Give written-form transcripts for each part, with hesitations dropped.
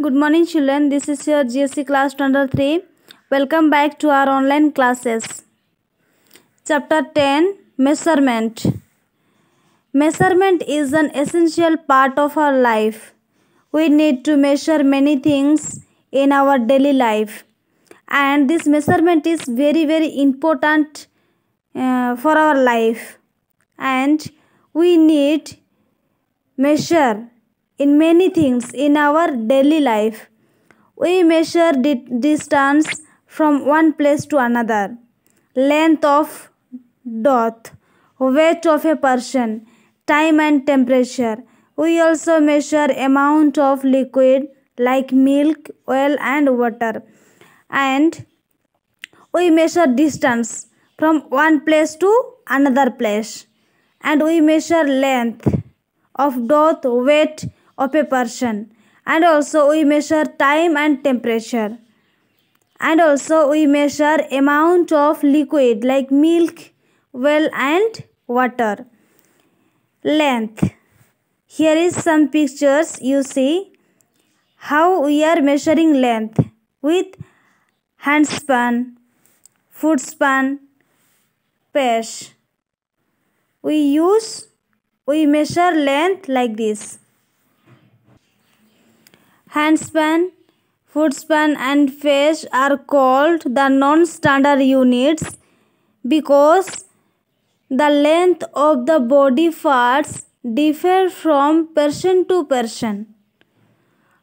Good morning, children. This is your GSC class standard 3. Welcome back to our online classes. Chapter 10 Measurement. Measurement is an essential part of our life. We need to measure many things in our daily life, and this measurement is very important for our life, and we need measure in many things in our daily life. We measure distance from one place to another, length of dot, weight of a person, time and temperature. We also measure amount of liquid like milk, oil and water. And we measure distance from one place to another place. And we measure length of dot, weight of a person. And also we measure time and temperature. And also we measure amount of liquid like milk, oil and water. Length. Here is some pictures. You see how we are measuring length with hand span, foot span, pace. We measure length like this. Hand span, foot span and pace are called the non-standard units because the length of the body parts differ from person to person.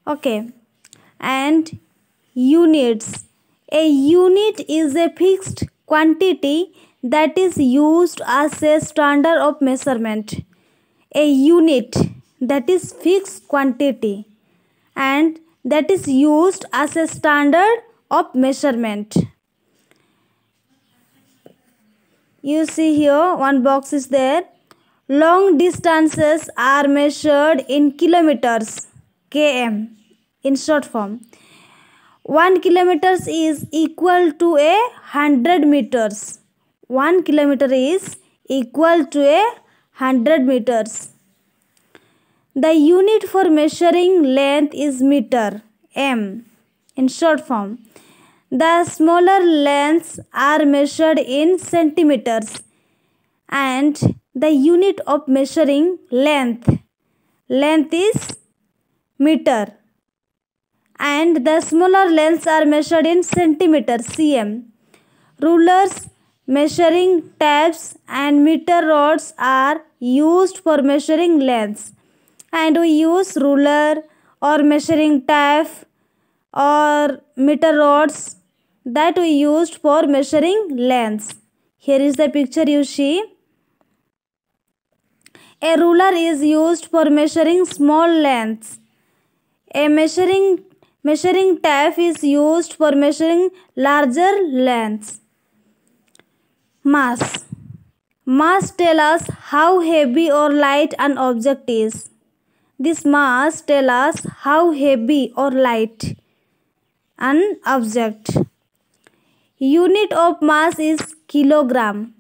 Okay. And units. A unit is a fixed quantity that is used as a standard of measurement. A unit that is fixed quantity and that is used as a standard of measurement. You see here one box is there. Long distances are measured in kilometers, km in short form. 1 kilometer is equal to 100 meters. 1 kilometer is equal to 100 meters. The unit for measuring length is meter, m in short form. The smaller lengths are measured in centimeters, and the unit of measuring length is meter, and the smaller lengths are measured in centimeters, cm. Rulers, measuring tapes and meter rods are used for measuring lengths, and we use ruler or measuring tape or meter rods that we used for measuring lengths. Here is the picture you see. A ruler is used for measuring small lengths. A measuring tape is used for measuring larger lengths. Mass. Mass tells us how heavy or light an object is. This mass tells us how heavy or light an object. Unit of mass is kilogram,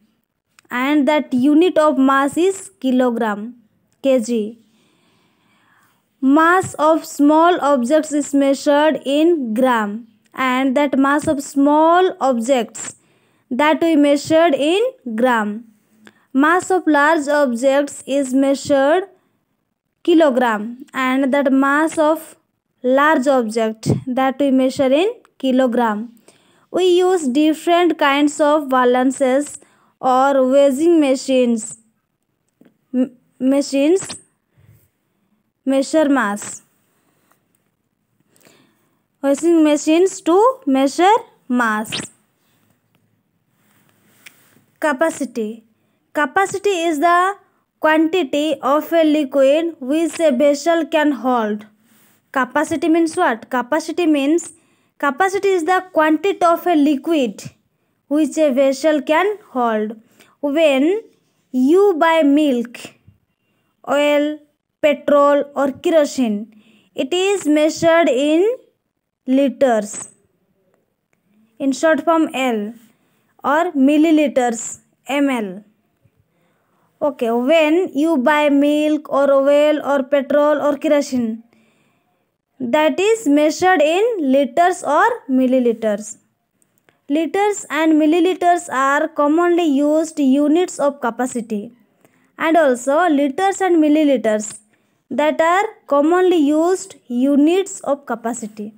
and that unit of mass is kilogram, kg. Mass of small objects is measured in gram, and that mass of small objects that we measured in gram. Mass of large objects is measured kilogram, and that mass of large object that we measure in kilogram. We use different kinds of balances or weighing machines measure mass. Weighing machines to measure mass. Capacity. Capacity is the quantity of a liquid which a vessel can hold. Capacity means what? Capacity is the quantity of a liquid which a vessel can hold. When you buy milk, oil, petrol or kerosene, it is measured in liters, in short form L, or milliliters, ml. Okay, when you buy milk or oil or petrol or kerosene, that is measured in liters or milliliters. Liters and milliliters are commonly used units of capacity, and also liters and milliliters that are commonly used units of capacity.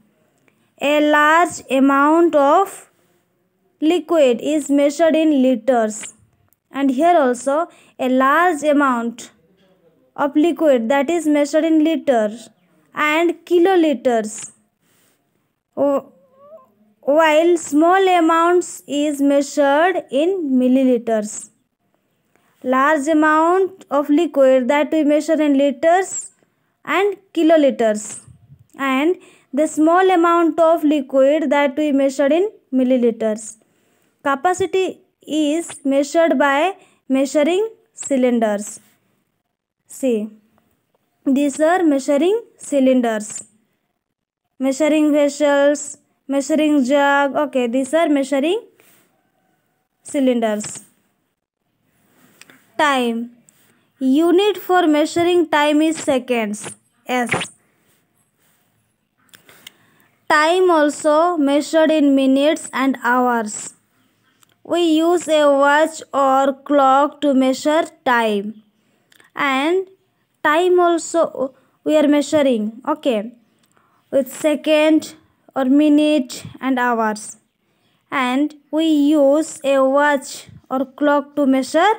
A large amount of liquid is measured in liters, and here also a large amount of liquid that is measured in liters and kiloliters, while small amounts is measured in milliliters. Large amount of liquid that we measure in liters and kiloliters, and the small amount of liquid that we measure in milliliters. Capacity is measured by measuring cylinders. See, these are measuring cylinders, measuring vessels, measuring jug. Okay, these are measuring cylinders. Time. Unit for measuring time is seconds. S. Time also measured in minutes and hours. We use a watch or clock to measure time, and time also we are measuring, okay, with second or minute and hours, and we use a watch or clock to measure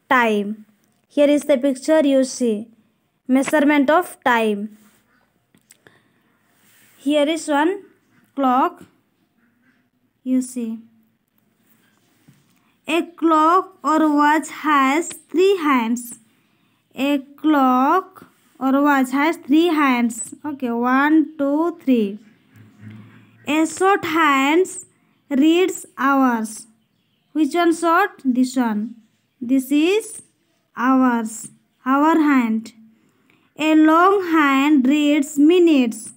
time. Here is the picture, you see measurement of time. Here is one clock, you see. A clock or watch has 3 hands. A clock or watch has 3 hands. Okay, 1, 2, 3. A short hands reads hours. Which one short? This one. This is hours. Hour hand. A long hand reads minutes.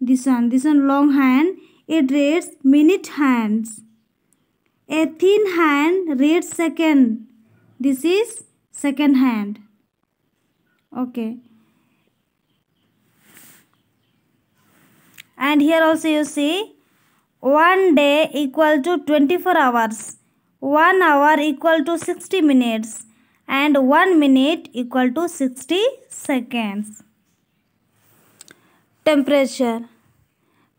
This one long hand. It reads minute hands. A thin hand reads second. This is second hand. Okay. And here also you see 1 day equal to 24 hours. 1 hour equal to 60 minutes. And 1 minute equal to 60 seconds. Temperature.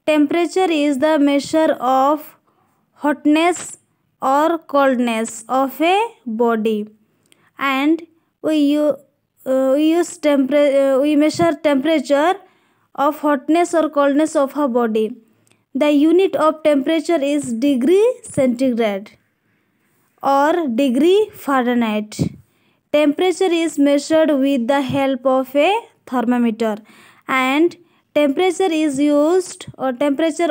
Temperature is the measure of hotness or coldness of a body, and we measure temperature of hotness or coldness of a body. The unit of temperature is degree centigrade or degree Fahrenheit. Temperature is measured with the help of a thermometer, and temperature is used or temperature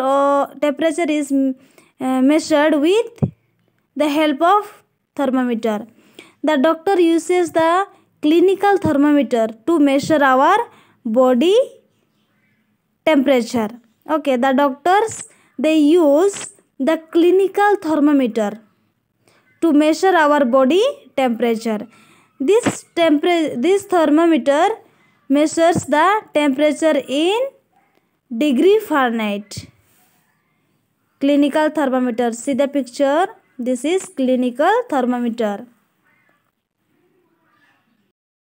is measured with the help of thermometer. The doctor uses the clinical thermometer to measure our body temperature. Okay, the doctors, they use the clinical thermometer to measure our body temperature. This thermometer measures the temperature in degree Fahrenheit. Clinical thermometer. See the picture. This is clinical thermometer.